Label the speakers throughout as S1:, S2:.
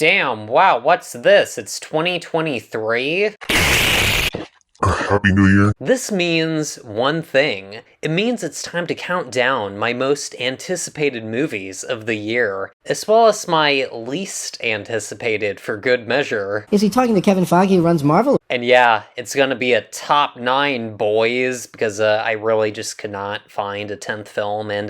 S1: Damn, wow, what's this? It's 2023?
S2: Happy New Year.
S1: This means one thing. It means it's time to count down my most anticipated movies of the year, as well as my least anticipated for good measure.
S3: Is he talking to Kevin Feige who runs Marvel?
S1: And yeah, it's gonna be a top 9, boys, because I really just could not find a 10th film, and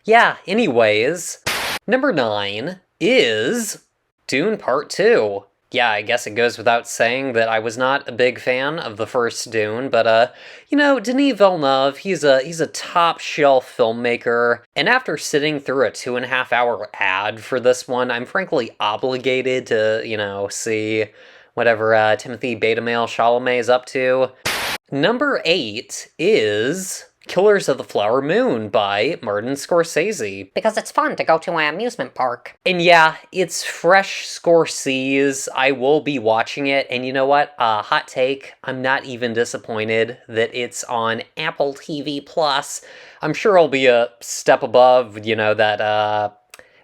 S1: yeah, anyways. Number 9 is Dune Part 2. Yeah, I guess it goes without saying that I was not a big fan of the first Dune, but you know, Denis Villeneuve, he's a top-shelf filmmaker, and after sitting through a 2.5-hour ad for this one, I'm frankly obligated to, you know, see whatever Timothée Chalamet is up to. Number 8 is Killers of the Flower Moon by Martin Scorsese.
S4: Because it's fun to go to an amusement park.
S1: And yeah, it's fresh Scorsese. I will be watching it, and you know what? Hot take, I'm not even disappointed that it's on Apple TV+. I'm sure it'll be a step above, you know, that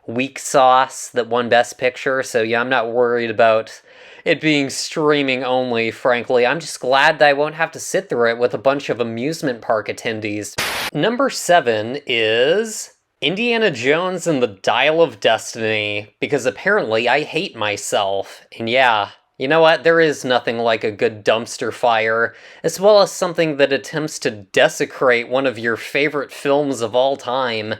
S1: Weak Sauce that won Best Picture, so yeah, I'm not worried about it being streaming only, frankly. I'm just glad that I won't have to sit through it with a bunch of amusement park attendees. Number 7 is Indiana Jones and the Dial of Destiny, because apparently I hate myself. And yeah, you know what? There is nothing like a good dumpster fire, as well as something that attempts to desecrate one of your favorite films of all time.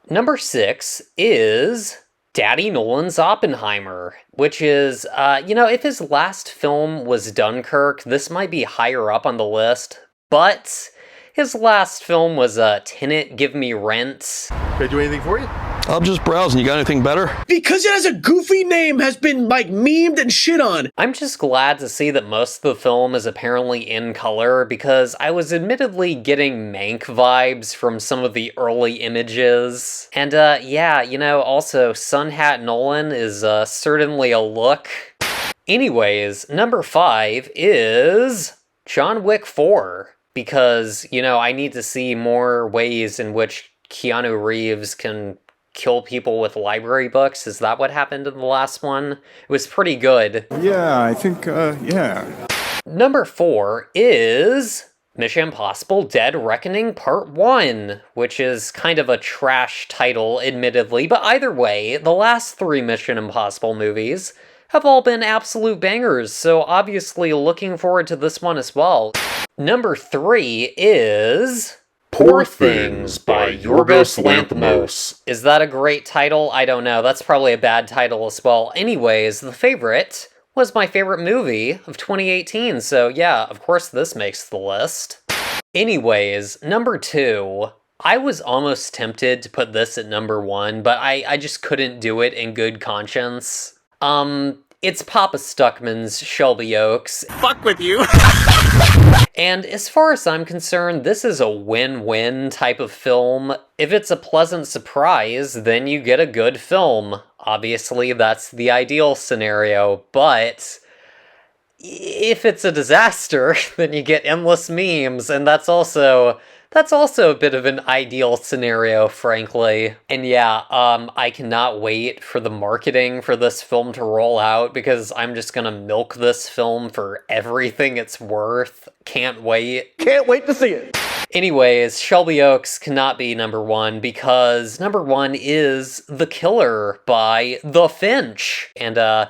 S1: Number 6 is Daddy Nolan's Oppenheimer, which is, you know, if his last film was Dunkirk, this might be higher up on the list, but his last film was Tenet, Give Me Rent.
S5: Can I do anything for you?
S6: I'm just browsing. You got anything better?
S5: Because it has a goofy name, has been, like, memed and shit on.
S1: I'm just glad to see that most of the film is apparently in color, because I was admittedly getting Mank vibes from some of the early images. And, yeah, you know, also, Sun Hat Nolan is, certainly a look. Anyways, number 5 is John Wick 4, because, you know, I need to see more ways in which Keanu Reeves can kill people with library books. Is that what happened in the last one? It was pretty good.
S7: Yeah, I think, yeah.
S1: Number 4 is Mission Impossible Dead Reckoning Part 1, which is kind of a trash title, admittedly, but either way, the last 3 Mission Impossible movies have all been absolute bangers, so obviously looking forward to this one as well. Number 3 is Poor Things by Yorgos Lanthimos. Is that a great title? I don't know. That's probably a bad title as well. Anyways, the favorite was my favorite movie of 2018, so yeah, of course this makes the list. Anyways, number 2. I was almost tempted to put this at number 1, but I just couldn't do it in good conscience. It's Papa Stuckmann's Shelby Oaks.
S5: Fuck with you.
S1: And as far as I'm concerned, this is a win-win type of film. If it's a pleasant surprise, then you get a good film. Obviously, that's the ideal scenario, but if it's a disaster, then you get endless memes, and that's also a bit of an ideal scenario, frankly. And yeah, I cannot wait for the marketing for this film to roll out, because I'm just gonna milk this film for everything it's worth. Can't wait.
S5: Can't wait to see it.
S1: Anyways, Shelby Oaks cannot be number 1, because number 1 is The Killer by The Finch. And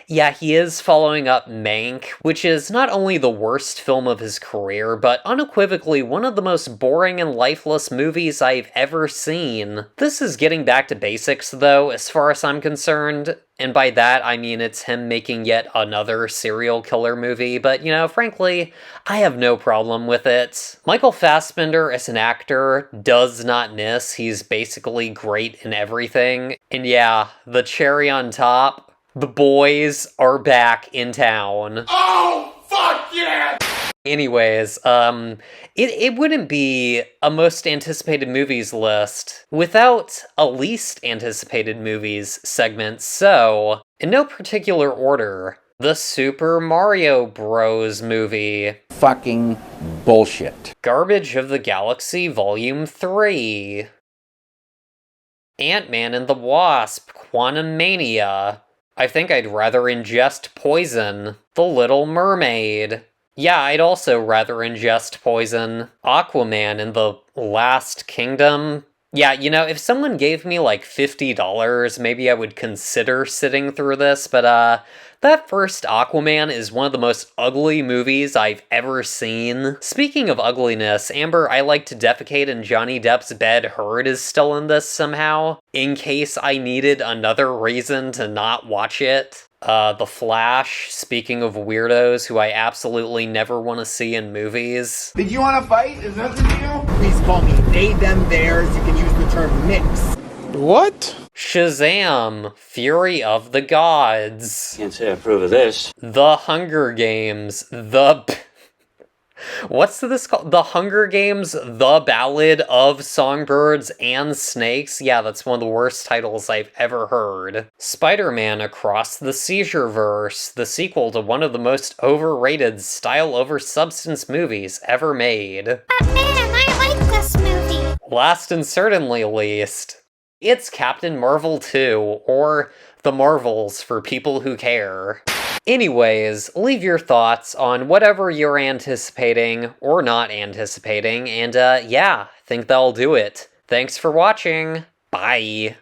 S1: yeah, he is following up Mank, which is not only the worst film of his career, but unequivocally one of the most boring and lifeless movies I've ever seen. This is getting back to basics, though, as far as I'm concerned. And by that, I mean it's him making yet another serial killer movie, but, you know, frankly, I have no problem with it. Michael Fassbender as an actor does not miss. He's basically great in everything. And yeah, the cherry on top, the boys are back in town.
S5: Oh, fuck yeah!
S1: Anyways, it wouldn't be a most anticipated movies list without a least anticipated movies segment, so, in no particular order, the Super Mario Bros. Movie.
S8: Fucking bullshit.
S1: Garbage of the Galaxy Volume 3. Ant-Man and the Wasp: Quantumania. I think I'd rather ingest poison. The Little Mermaid. Yeah, I'd also rather ingest poison. Aquaman in the Last Kingdom. Yeah, you know, if someone gave me like $50, maybe I would consider sitting through this, but that first Aquaman is one of the most ugly movies I've ever seen. Speaking of ugliness, Amber, I Like to Defecate in Johnny Depp's Bed Heard is still in this somehow, in case I needed another reason to not watch it. The Flash, speaking of weirdos who I absolutely never want to see in movies.
S9: Did you want to fight? Is that the deal? Please call me they, them, theirs. You can use the term mix.
S7: What?
S1: Shazam! Fury of the Gods.
S10: Can't say I approve of this.
S1: The Hunger Games. What's this called? The Hunger Games, The Ballad of Songbirds and Snakes? Yeah, that's one of the worst titles I've ever heard. Spider-Man Across the Seizure-Verse, the sequel to one of the most overrated style-over-substance movies ever made.
S11: But man, I like this movie.
S1: Last and certainly least, it's Captain Marvel 2, or The Marvels for people who care. Anyways, leave your thoughts on whatever you're anticipating or not anticipating, and yeah, I think that'll do it. Thanks for watching. Bye.